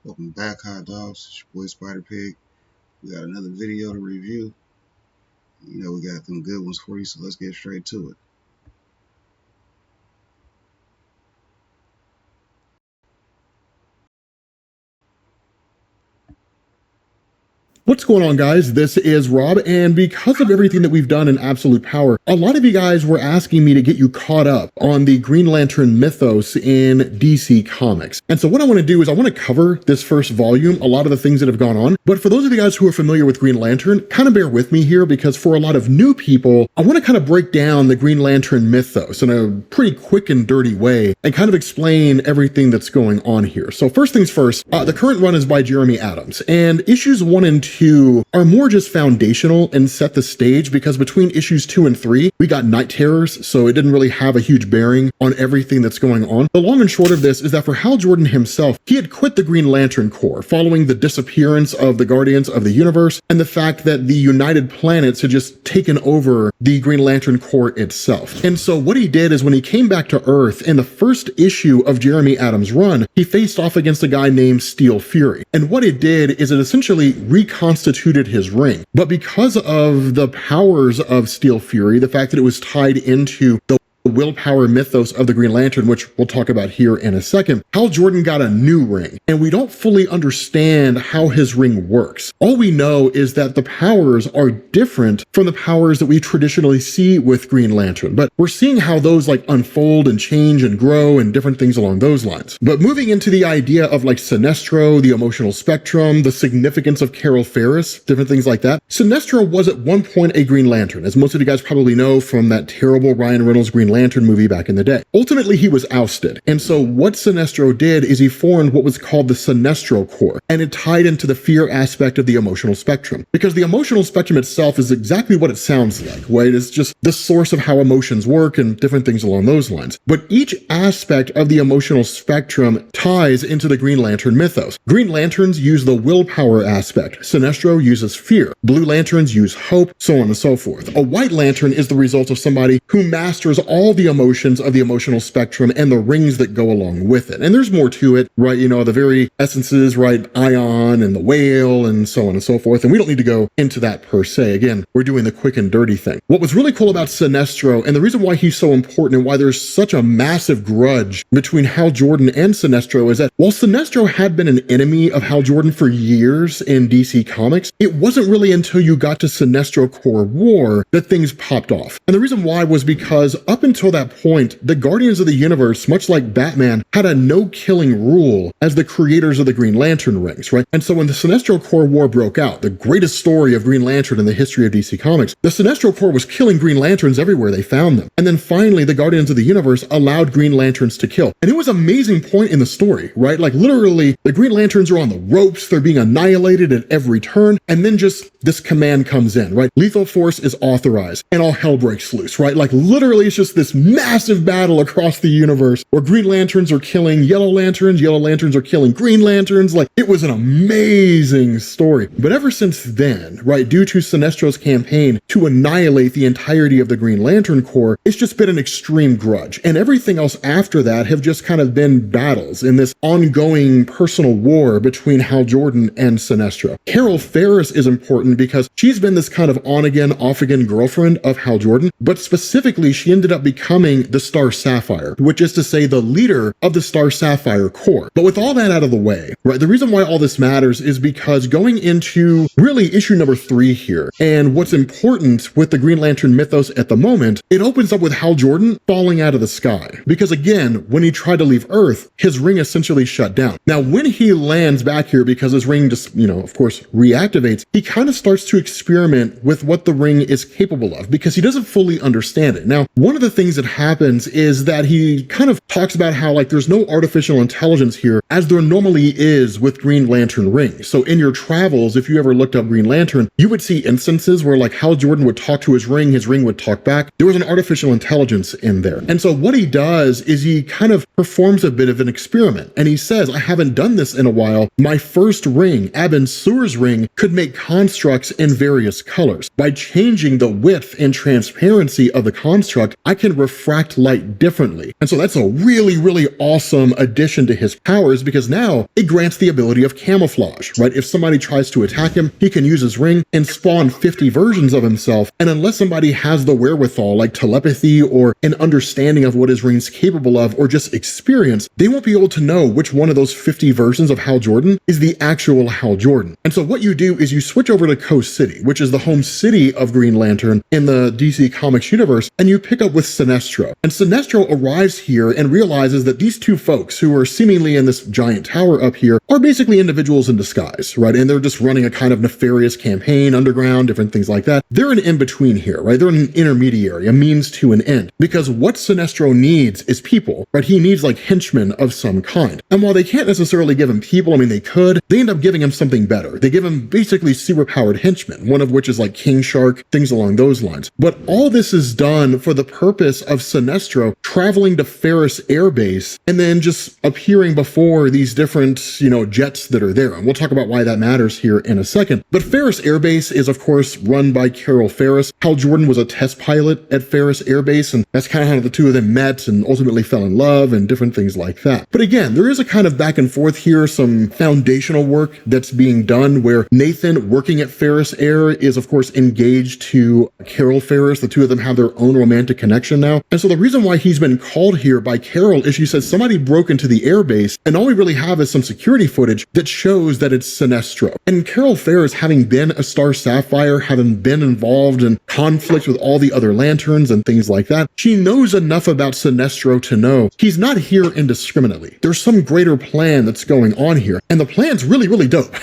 Welcome back, hot dogs. It's your boy Spider Pig. We got another video to review. You know, we got them good ones for you, so let's get straight to it. What's going on, guys? This is Rob, and because of everything that we've done in Absolute Power, a lot of you guys were asking me to get you caught up on the Green Lantern mythos in DC Comics. And so what I want to do is I want to cover this first volume, a lot of the things that have gone on. But for those of you guys who are familiar with Green Lantern, kind of bear with me here, because for a lot of new people, I want to kind of break down the Green Lantern mythos in a pretty quick and dirty way and kind of explain everything that's going on here. So first things first, the current run is by Jeremy Adams, and issues 1 and 2 are more just foundational and set the stage, because between issues 2 and 3, we got Night Terrors, so it didn't really have a huge bearing on everything that's going on. The long and short of this is that for Hal Jordan himself, he had quit the Green Lantern Corps following the disappearance of the Guardians of the Universe and the fact that the United Planets had just taken over the Green Lantern Corps itself. And so what he did is when he came back to Earth in the first issue of Jeremy Adams' run, he faced off against a guy named Steel Fury. And what it did is it essentially reconstituted his ring. But because of the powers of Steel Fury, the fact that it was tied into the willpower mythos of the Green Lantern, which we'll talk about here in a second, Hal Jordan got a new ring, and we don't fully understand how his ring works. All we know is that the powers are different from the powers that we traditionally see with Green Lantern, but we're seeing how those like unfold and change and grow and different things along those lines. But moving into the idea of like Sinestro, the emotional spectrum, the significance of Carol Ferris, different things like that. Sinestro was at one point a Green Lantern, as most of you guys probably know from that terrible Ryan Reynolds Green Lantern movie back in the day. Ultimately, he was ousted. And so what Sinestro did is he formed what was called the Sinestro Corps, and it tied into the fear aspect of the emotional spectrum. Because the emotional spectrum itself is exactly what it sounds like, right? It's just the source of how emotions work and different things along those lines. But each aspect of the emotional spectrum ties into the Green Lantern mythos. Green Lanterns use the willpower aspect. Sinestro uses fear. Blue Lanterns use hope, so on and so forth. A White Lantern is the result of somebody who masters all the emotions of the emotional spectrum and the rings that go along with it. And there's more to it, right? You know, the very essences, right? Ion and the whale and so on and so forth. And we don't need to go into that per se. Again, we're doing the quick and dirty thing. What was really cool about Sinestro, and the reason why he's so important and why there's such a massive grudge between Hal Jordan and Sinestro, is that while Sinestro had been an enemy of Hal Jordan for years in DC Comics, it wasn't really until you got to Sinestro Corps War that things popped off. And the reason why was because up until that point, the Guardians of the Universe, much like Batman, had a no-killing rule as the creators of the Green Lantern rings, right? And so when the Sinestro Corps War broke out, the greatest story of Green Lantern in the history of DC Comics, the Sinestro Corps was killing Green Lanterns everywhere they found them. And then finally, the Guardians of the Universe allowed Green Lanterns to kill. And it was an amazing point in the story, right? Like literally, the Green Lanterns are on the ropes, they're being annihilated at every turn, and then just this command comes in, right? Lethal force is authorized, and all hell breaks loose, right? Like literally, it's just this massive battle across the universe where Green Lanterns are killing Yellow Lanterns are killing Green Lanterns. Like, it was an amazing story. But ever since then, right, due to Sinestro's campaign to annihilate the entirety of the Green Lantern Corps, it's just been an extreme grudge. And everything else after that have just kind of been battles in this ongoing personal war between Hal Jordan and Sinestro. Carol Ferris is important because she's been this kind of on-again, off-again girlfriend of Hal Jordan, but specifically, she ended up becoming the Star Sapphire, which is to say the leader of the Star Sapphire Corps. But with all that out of the way, right, the reason why all this matters is because going into really issue number 3 here, and what's important with the Green Lantern mythos at the moment, it opens up with Hal Jordan falling out of the sky. Because again, when he tried to leave Earth, his ring essentially shut down. Now, when he lands back here, because his ring just, you know, of course, reactivates, he kind of starts to experiment with what the ring is capable of, because he doesn't fully understand it. Now, one of the things that happens is that he kind of talks about how like there's no artificial intelligence here as there normally is with Green Lantern rings. So in your travels, if you ever looked up Green Lantern, you would see instances where like Hal Jordan would talk to his ring would talk back. There was an artificial intelligence in there. And so what he does is he kind of performs a bit of an experiment. And he says, I haven't done this in a while. My first ring, Abin Sur's ring, could make constructs in various colors. By changing the width and transparency of the construct, I can can refract light differently. And so that's a really, really awesome addition to his powers, because now it grants the ability of camouflage, right? If somebody tries to attack him, he can use his ring and spawn 50 versions of himself. And unless somebody has the wherewithal, like telepathy or an understanding of what his ring's capable of, or just experience, they won't be able to know which one of those 50 versions of Hal Jordan is the actual Hal Jordan. And so what you do is you switch over to Coast City, which is the home city of Green Lantern in the DC Comics universe, and you pick up with Sinestro. And Sinestro arrives here and realizes that these two folks who are seemingly in this giant tower up here are basically individuals in disguise, right? And they're just running a kind of nefarious campaign underground, different things like that. They're an in-between here, right? They're an intermediary, a means to an end. Because what Sinestro needs is people, right? He needs like henchmen of some kind. And while they can't necessarily give him people, I mean, they could, they end up giving him something better. They give him basically superpowered henchmen, one of which is like King Shark, things along those lines. But all this is done for the purpose of Sinestro traveling to Ferris Air Base and then just appearing before these different, jets that are there. And we'll talk about why that matters here in a second. But Ferris Air Base is, of course, run by Carol Ferris. Hal Jordan was a test pilot at Ferris Air Base, and that's kind of how the two of them met and ultimately fell in love and different things like that. But again, there is a kind of back and forth here, some foundational work that's being done where Nathan, working at Ferris Air, is of course engaged to Carol Ferris. The two of them have their own romantic connection now. And so the reason why he's been called here by Carol is she says somebody broke into the airbase, and all we really have is some security footage that shows that it's Sinestro. And Carol Ferris, having been a Star Sapphire, having been involved in conflict with all the other Lanterns and things like that, she knows enough about Sinestro to know he's not here indiscriminately. There's some greater plan that's going on here, and the plan's really, really dope.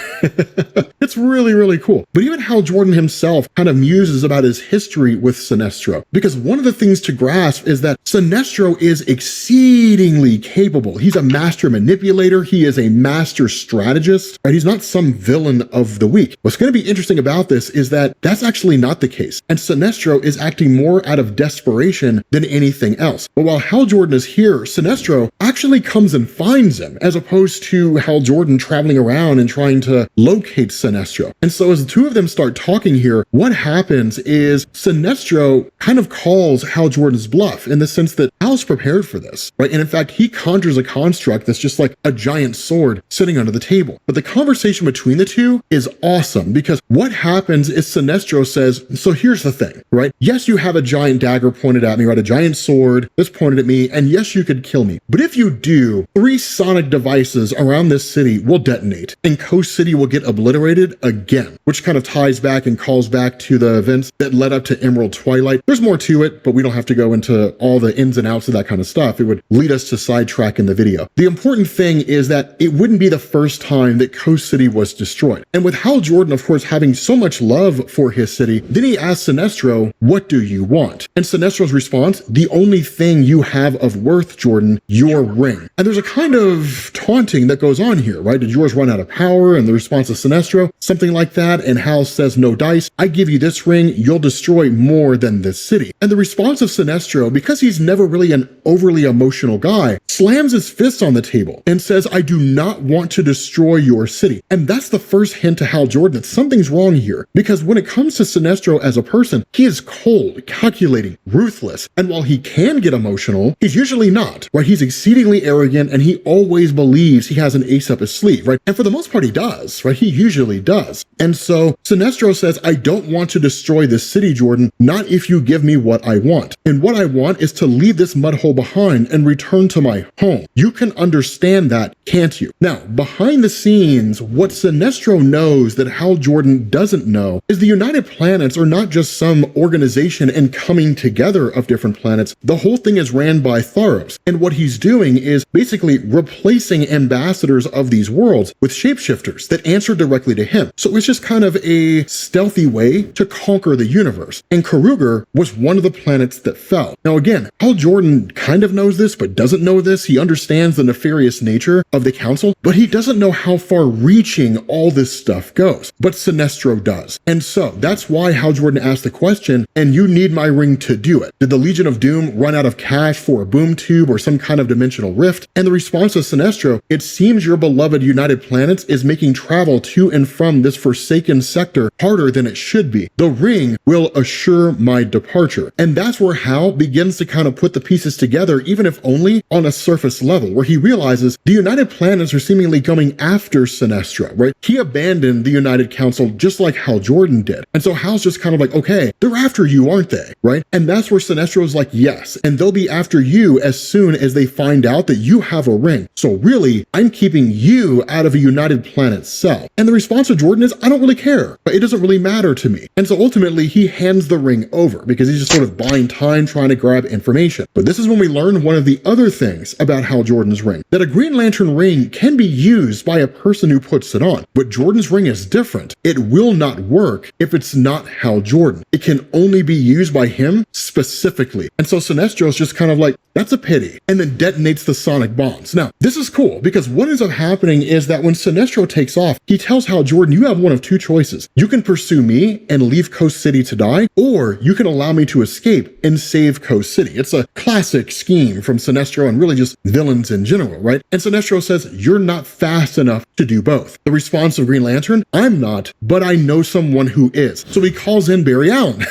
It's really, really cool. But even Hal Jordan himself kind of muses about his history with Sinestro, because one of the things to grasp is that Sinestro is exceedingly capable. He's a master manipulator. He is a master strategist, right? He's not some villain of the week. What's going to be interesting about this is that that's actually not the case. And Sinestro is acting more out of desperation than anything else. But while Hal Jordan is here, Sinestro actually comes and finds him, as opposed to Hal Jordan traveling around and trying to locate Sinestro. And so as the two of them start talking here, what happens is Sinestro kind of calls Hal Jordan's bluff in the sense that Hal's prepared for this, right? And in fact, he conjures a construct that's just like a giant sword sitting under the table. But the conversation between the two is awesome, because what happens is Sinestro says, so here's the thing, right? Yes, you have a giant dagger pointed at me, right? A giant sword that's pointed at me, and yes, you could kill me. But if you do, 3 sonic devices around this city will detonate, and Coast City will get obliterated again, which kind of ties back and calls back to the events that led up to Emerald Twilight. There's more to it, but we don't have to go into all the ins and outs of that kind of stuff. It would lead us to sidetrack in the video. The important thing is that it wouldn't be the first time that Coast City was destroyed. And with Hal Jordan, of course, having so much love for his city, then he asks Sinestro, what do you want? And Sinestro's response, the only thing you have of worth, Jordan, your ring. And there's a kind of taunting that goes on here, right? Did yours run out of power? And the response of Sinestro, something like that. And Hal says, no dice. I give you this ring. You'll destroy more than this city. And the response of Sinestro, because he's never really an overly emotional guy, slams his fist on the table and says, I do not want to destroy your city. And that's the first hint to Hal Jordan that something's wrong here. Because when it comes to Sinestro as a person, he is cold, calculating, ruthless. And while he can get emotional, he's usually not, right? He's exceedingly arrogant, and he always believes he has an ace up his sleeve, right? And for the most part, he does, right? He usually does. And so Sinestro says, I don't want to destroy this city, Jordan, not if you give me what I want. And what I want is to leave this mud hole behind and return to my home. You can understand that, can't you? Now, behind the scenes, what Sinestro knows that Hal Jordan doesn't know is the United Planets are not just some organization and coming together of different planets. The whole thing is ran by Tharos. And what he's doing is basically replacing ambassadors of these worlds with shapeshifters that answer directly to him. So it's just kind of a stealthy way to conquer the universe. And Karuger was one of the planets that fell. Now again, Hal Jordan Jordan kind of knows this, but doesn't know this. He understands the nefarious nature of the council, but he doesn't know how far reaching all this stuff goes. But Sinestro does. And so that's why Hal Jordan asked the question, and you need my ring to do it. Did the Legion of Doom run out of cash for a boom tube or some kind of dimensional rift? And the response of Sinestro, it seems your beloved United Planets is making travel to and from this forsaken sector harder than it should be. The ring will assure my departure. And that's where Hal begins to kind of put the pieces together, even if only on a surface level, where he realizes the United Planets are seemingly going after Sinestro, right? He abandoned the United Council just like Hal Jordan did. And so Hal's just kind of like, okay, they're after you, aren't they? Right? And that's where Sinestro's like, yes, and they'll be after you as soon as they find out that you have a ring. So really, I'm keeping you out of a United Planet cell. And the response of Jordan is, I don't really care. It doesn't really matter to me. And so ultimately, he hands the ring over because he's just sort of buying time trying to grab information. But this is when we learn one of the other things about Hal Jordan's ring, that a Green Lantern ring can be used by a person who puts it on. But Jordan's ring is different. It will not work if it's not Hal Jordan. It can only be used by him specifically. And so Sinestro's just kind of like, that's a pity, and then detonates the sonic bombs. Now, this is cool because what ends up happening is that when Sinestro takes off, he tells Hal Jordan, you have one of two choices. You can pursue me and leave Coast City to die, or you can allow me to escape and save Coast City. It's a classic scheme from Sinestro and really just villains in general, right? And Sinestro says, you're not fast enough to do both. The response of Green Lantern, I'm not, but I know someone who is. So he calls in Barry Allen.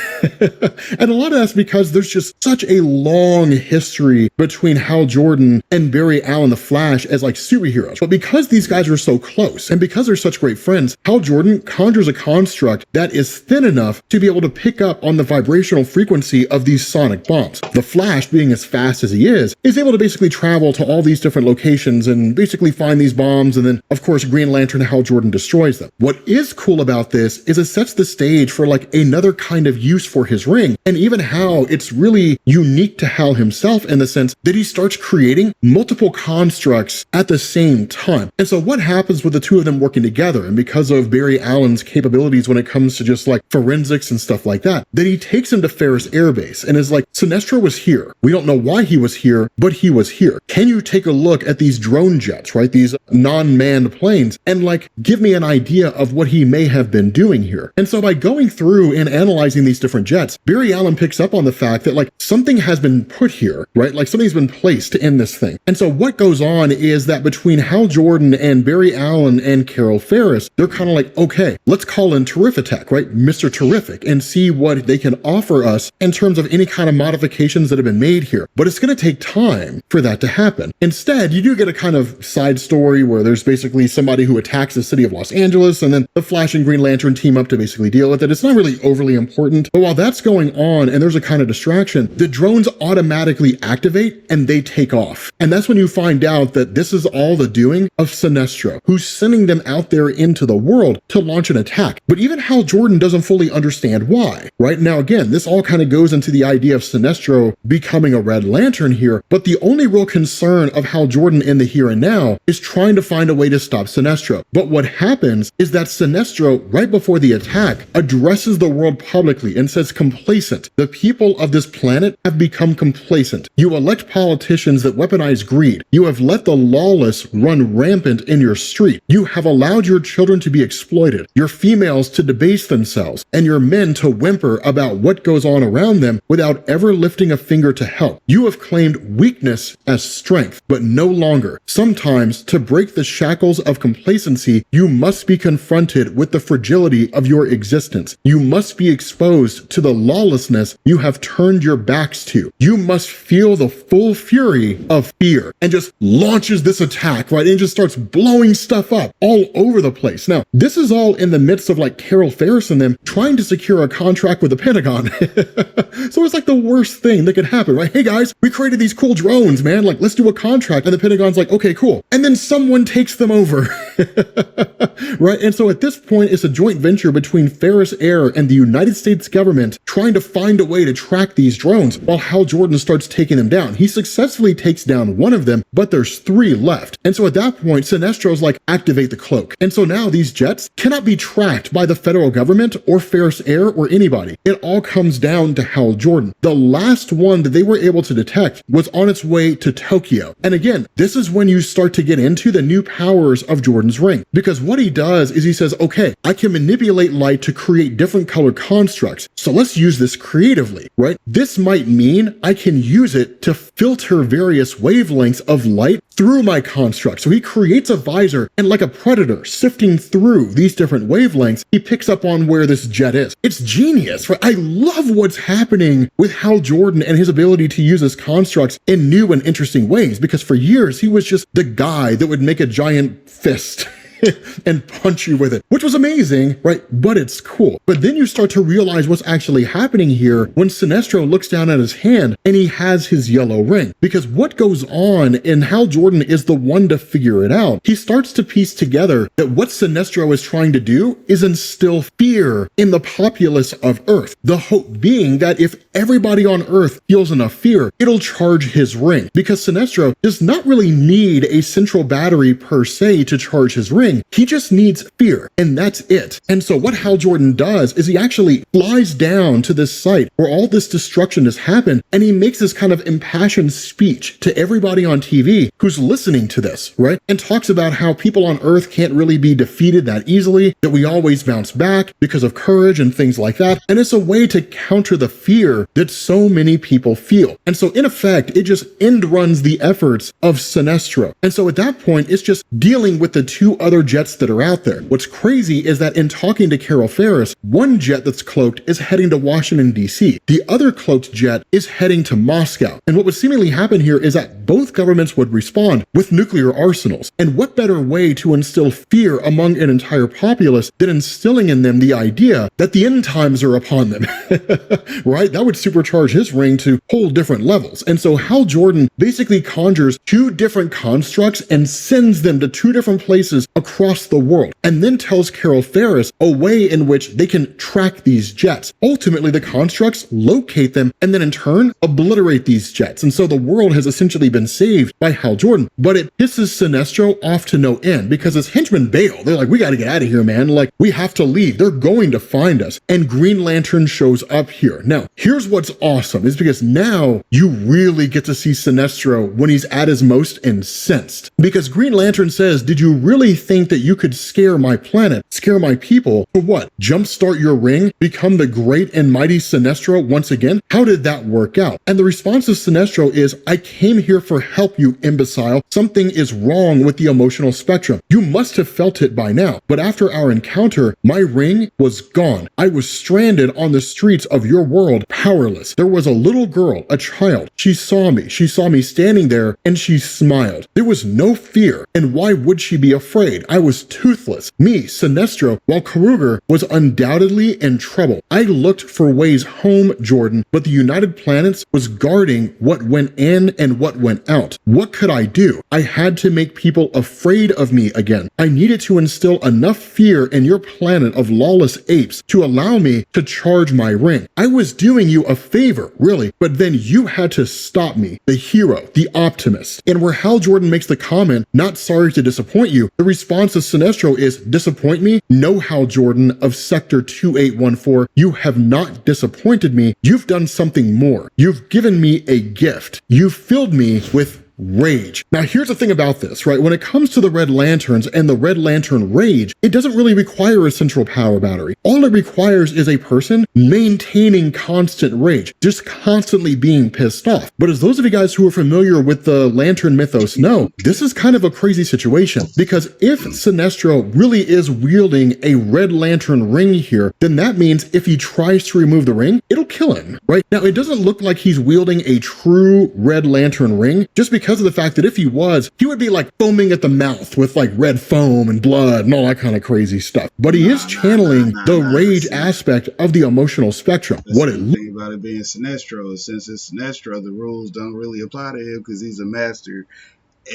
And a lot of that's because there's just such a long history between Hal Jordan and Barry Allen the Flash as like superheroes. But because these guys are so close and because they're such great friends, Hal Jordan conjures a construct that is thin enough to be able to pick up on the vibrational frequency of these sonic bombs. The Flash, being as fast as he is able to basically travel to all these different locations and basically find these bombs, and then of course Green Lantern Hal Jordan destroys them. What is cool about this is it sets the stage for like another kind of use for his ring, and even how it's really unique to Hal himself in the sense that he starts creating multiple constructs at the same time. And so what happens with the two of them working together, and because of Barry Allen's capabilities when it comes to just like forensics and stuff like that, that he takes him to Ferris Air Base and is like, Sinestro was here. We don't know why he was here, but he was here. Can you take a look at these drone jets, right? These non-manned planes, and like give me an idea of what he may have been doing here. And so by going through and analyzing these different jets, Barry Allen picks up on the fact that like something has been put here, right? Like something's been placed in this thing. And so what goes on is that between Hal Jordan and Barry Allen and Carol Ferris, they're kind of like, okay, let's call in Terrific, right? Mr. Terrific, and see what they can offer us in terms of any kind of modifications that have been made here. But it's going to take time for that to happen. Instead, you do get a kind of side story where there's basically somebody who attacks the city of Los Angeles, and then the Flash and Green Lantern team up to basically deal with it. It's not really overly important, but while that's going on and there's a kind of distraction, the drones automatically activate and they take off. And that's when you find out that this is all the doing of Sinestro, who's sending them out there into the world to launch an attack. But even Hal Jordan doesn't fully understand why. Right now, again, this all kind of goes into the idea of Sinestro becoming a Red Lantern here, but the only real concern of Hal Jordan in the here and now is trying to find a way to stop Sinestro. But what happens is that Sinestro, right before the attack, addresses the world publicly and says, complacent. The people of this planet have become complacent. You elect politicians that weaponize greed. You have let the lawless run rampant in your street. You have allowed your children to be exploited, your females to debase themselves, and your men to whimper about what goes on around them without ever lifting a finger to help. You have claimed weakness as strength, but no longer. Sometimes, to break the shackles of complacency, you must be confronted with the fragility of your existence. You must be exposed to the lawlessness you have turned your backs to. You must feel the full fury of fear, and just launches this attack, right? And just starts blowing stuff up all over the place. Now, this is all in the midst of like Carol Ferris and them trying to secure a contract with the Pentagon. So it's like the worst thing that could happen, right? Hey guys, we created these cool drones, man. Like, let's do a contract. And the Pentagon's like, okay, cool. And then someone takes them over. Right? And so at this point, it's a joint venture between Ferris Air and the United States government trying to find a way to track these drones while Hal Jordan starts taking them down. He successfully takes down one of them, but there's 3 left. And so at that point, Sinestro's like, activate the cloak. And so now these jets cannot be tracked by the federal government or Ferris Air or anybody. It all comes down to Hal Jordan. The last one that they were able to detect was on its way to Tokyo. And again, this is when you start to get into the new powers of Jordan's ring. Because what he does is he says, okay, I can manipulate light to create different color constructs. So let's use this creatively, right? This might mean I can use it to filter various wavelengths of light through my construct. So he creates a visor, and like a predator sifting through these different wavelengths, he picks up on where this jet is. It's genius, right? I love what's happening with Hal Jordan and his ability to use his constructs in new and interesting ways, because for years he was just the guy that would make a giant fist and punch you with it, which was amazing, right? But it's cool. But then you start to realize what's actually happening here when Sinestro looks down at his hand and he has his yellow ring. Because what goes on, and Hal Jordan is the one to figure it out, he starts to piece together that what Sinestro is trying to do is instill fear in the populace of Earth. The hope being that if everybody on Earth feels enough fear, it'll charge his ring. Because Sinestro does not really need a central battery per se to charge his ring. He just needs fear, and that's it. And so what Hal Jordan does is he actually flies down to this site where all this destruction has happened, and he makes this kind of impassioned speech to everybody on TV who's listening to this, right? And talks about how people on Earth can't really be defeated that easily, that we always bounce back because of courage and things like that. And it's a way to counter the fear that so many people feel. And so in effect, it just end runs the efforts of Sinestro. And so at that point, it's just dealing with the 2 other jets that are out there. What's crazy is that in talking to Carol Ferris, one jet that's cloaked is heading to Washington, D.C. The other cloaked jet is heading to Moscow. And what would seemingly happen here is that both governments would respond with nuclear arsenals. And what better way to instill fear among an entire populace than instilling in them the idea that the end times are upon them, right? That would supercharge his ring to whole different levels. And so Hal Jordan basically conjures 2 different constructs and sends them to 2 different places across the world, and then tells Carol Ferris a way in which they can track these jets. Ultimately, the constructs locate them and then in turn obliterate these jets. And so the world has essentially been saved by Hal Jordan, but it pisses Sinestro off to no end because his henchmen bail. They're like, we gotta get out of here, man. Like, we have to leave. They're going to find us. And Green Lantern shows up here. Now, here's what's awesome is because now you really get to see Sinestro when he's at his most incensed. Because Green Lantern says, did you really think that you could scare my planet, scare my people, for what? Jumpstart your ring? Become the great and mighty Sinestro once again? How did that work out? And the response of Sinestro is, I came here for help, you imbecile. Something is wrong with the emotional spectrum. You must have felt it by now. But after our encounter, my ring was gone. I was stranded on the streets of your world, powerless. There was a little girl, a child. She saw me. She saw me standing there and she smiled. There was no fear. And why would she be afraid? I was toothless. Me, Sinestro, while Kruger was undoubtedly in trouble. I looked for ways home, Jordan, but the United Planets was guarding what went in and what went out. What could I do? I had to make people afraid of me again. I needed to instill enough fear in your planet of lawless apes to allow me to charge my ring. I was doing you a favor, really, but then you had to stop me. The hero, the optimist. And where Hal Jordan makes the comment, not sorry to disappoint you, the response of Sinestro is, disappoint me? No, Hal Jordan of Sector 2814, you have not disappointed me. You've done something more. You've given me a gift. You've filled me with rage. Now, here's the thing about this, right? When it comes to the Red Lanterns and the Red Lantern rage, it doesn't really require a central power battery. All it requires is a person maintaining constant rage, just constantly being pissed off. But as those of you guys who are familiar with the Lantern mythos know, this is kind of a crazy situation, because if Sinestro really is wielding a Red Lantern ring here, then that means if he tries to remove the ring, it'll kill him, right? Now, it doesn't look like he's wielding a true Red Lantern ring, just because of the fact that if he was, he would be like foaming at the mouth with like red foam and blood and all that kind of crazy stuff. But he is channeling the rage aspect of the emotional spectrum. What it thing about it being Sinestro is since it's Sinestro, the rules don't really apply to him because he's a master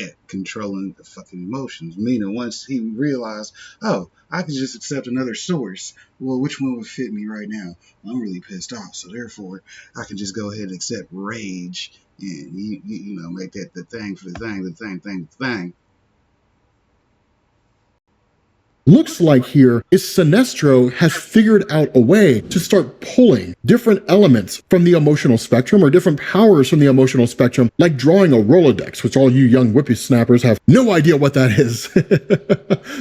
at controlling the fucking emotions. Meaning, once he realized, oh, I can just accept another source. Well, which one would fit me right now? I'm really pissed off, so therefore, I can just go ahead and accept rage and you know, make that the thing for the thing. Looks like here is Sinestro has figured out a way to start pulling different elements from the emotional spectrum or different powers from the emotional spectrum, like drawing a Rolodex, which all you young whippersnappers have no idea what that is.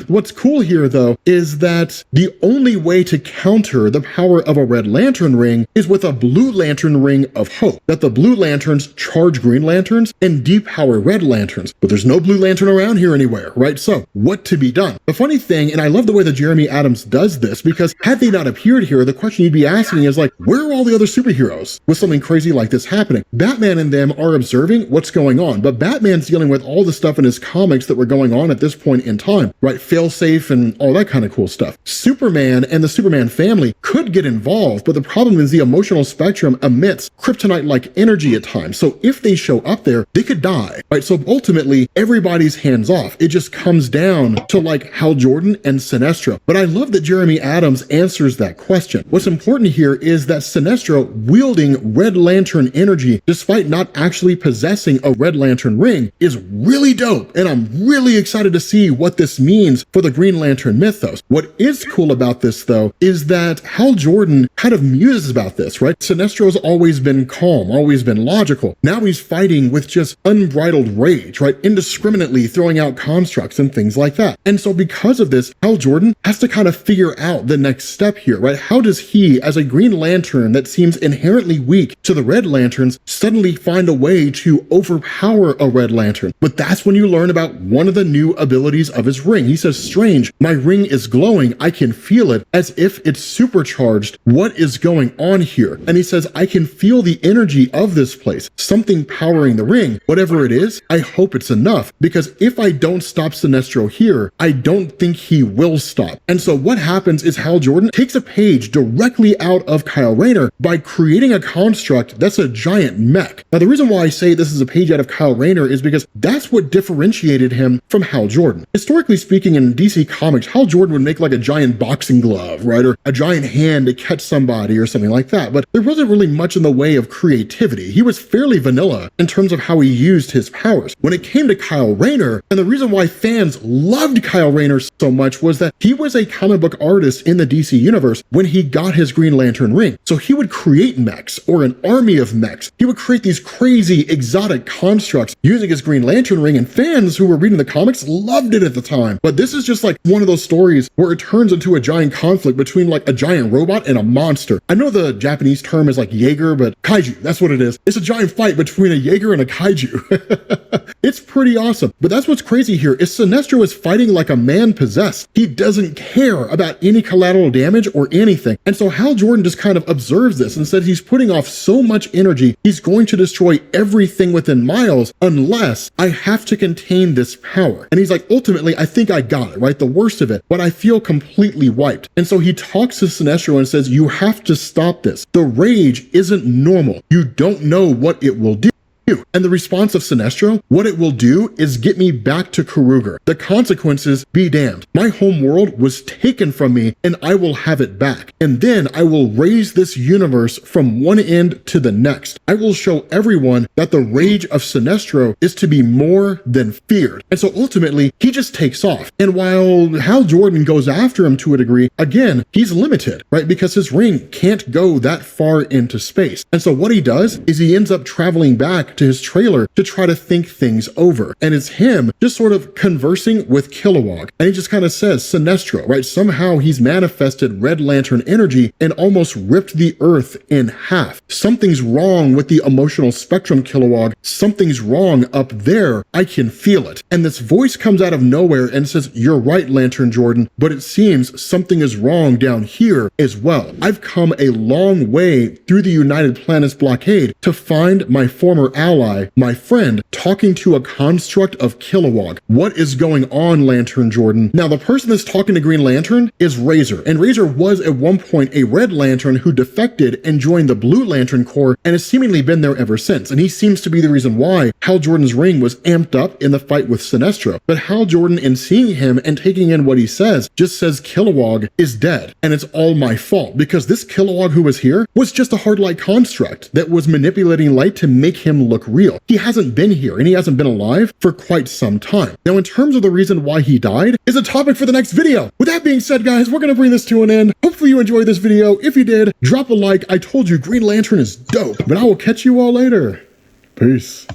What's cool here, though, is that the only way to counter the power of a red lantern ring is with a blue lantern ring of hope, that the blue lanterns charge green lanterns and depower red lanterns. But there's no blue lantern around here anywhere, right? So what to be done? The funny thing, and I love the way that Jeremy Adams does this, because had they not appeared here, the question you'd be asking is like, where are all the other superheroes with something crazy like this happening? Batman and them are observing what's going on, but Batman's dealing with all the stuff in his comics that were going on at this point in time, right? Failsafe and all that kind of cool stuff. Superman and the Superman family could get involved, but the problem is the emotional spectrum emits kryptonite-like energy at times. So if they show up there, they could die, right? So ultimately, everybody's hands off. It just comes down to like Hal Jordan and Sinestro. But I love that Jeremy Adams answers that question. What's important here is that Sinestro, wielding Red Lantern energy, despite not actually possessing a Red Lantern ring, is really dope. And I'm really excited to see what this means for the Green Lantern mythos. What is cool about this, though, is that Hal Jordan kind of muses about this, right? Sinestro's always been calm, always been logical. Now he's fighting with just unbridled rage, right? Indiscriminately throwing out constructs and things like that. And so because of this, Hal Jordan has to kind of figure out the next step here, right? How does he, as a Green Lantern that seems inherently weak to the Red Lanterns, suddenly find a way to overpower a Red Lantern? But that's when you learn about one of the new abilities of his ring. He says, "Strange, my ring is glowing. I can feel it as if it's supercharged. What is going on here?" And he says, "I can feel the energy of this place, something powering the ring. Whatever it is, I hope it's enough, because if I don't stop Sinestro here, I don't think he will stop." And so what happens is Hal Jordan takes a page directly out of Kyle Rayner by creating a construct that's a giant mech. Now, the reason why I say this is a page out of Kyle Rayner is because that's what differentiated him from Hal Jordan. Historically speaking, in DC Comics, Hal Jordan would make like a giant boxing glove, right? Or a giant hand to catch somebody or something like that. But there wasn't really much in the way of creativity. He was fairly vanilla in terms of how he used his powers. When it came to Kyle Rayner, and the reason why fans loved Kyle Rayner so much was that he was a comic book artist in the DC universe when he got his Green Lantern ring. So he would create mechs or an army of mechs. He would create these crazy exotic constructs using his Green Lantern ring, and fans who were reading the comics loved it at the time. But this is just like one of those stories where it turns into a giant conflict between like a giant robot and a monster. I know the Japanese term is like Jaeger, but kaiju, that's what it is. It's a giant fight between a Jaeger and a kaiju. It's pretty awesome. But that's what's crazy here is Sinestro is fighting like a man possessed. He doesn't care about any collateral damage or anything. And so Hal Jordan just kind of observes this and says he's putting off so much energy, he's going to destroy everything within miles unless I have to contain this power. And he's like, ultimately, I think I got it, right? The worst of it, but I feel completely wiped. And so he talks to Sinestro and says, you have to stop this. The rage isn't normal. You don't know what it will do. And the response of Sinestro, what it will do is get me back to Kruger. The consequences be damned. My home world was taken from me and I will have it back. And then I will raise this universe from one end to the next. I will show everyone that the rage of Sinestro is to be more than feared. And so ultimately, he just takes off. And while Hal Jordan goes after him to a degree, again, he's limited, right? Because his ring can't go that far into space. And so what he does is he ends up traveling back to his trailer to try to think things over. And it's him just sort of conversing with Kilowog. And he just kind of says, Sinestro, right? Somehow he's manifested Red Lantern energy and almost ripped the earth in half. Something's wrong with the emotional spectrum, Kilowog. Something's wrong up there. I can feel it. And this voice comes out of nowhere and says, you're right, Lantern Jordan, but it seems something is wrong down here as well. I've come a long way through the United Planets blockade to find my former ally, my friend, talking to a construct of Kilowog. What is going on, Lantern Jordan? Now, the person that's talking to Green Lantern is Razor, and Razor was at one point a Red Lantern who defected and joined the Blue Lantern Corps and has seemingly been there ever since, and he seems to be the reason why Hal Jordan's ring was amped up in the fight with Sinestro. But Hal Jordan, in seeing him and taking in what he says, just says Kilowog is dead, and it's all my fault, because this Kilowog who was here was just a hard light construct that was manipulating light to make him look real. He hasn't been here, and he hasn't been alive for quite some time. Now, in terms of the reason why he died, is a topic for the next video. With that being said, guys, we're gonna bring this to an end. Hopefully you enjoyed this video. If you did, drop a like. I told you Green Lantern is dope, but I will catch you all later. Peace.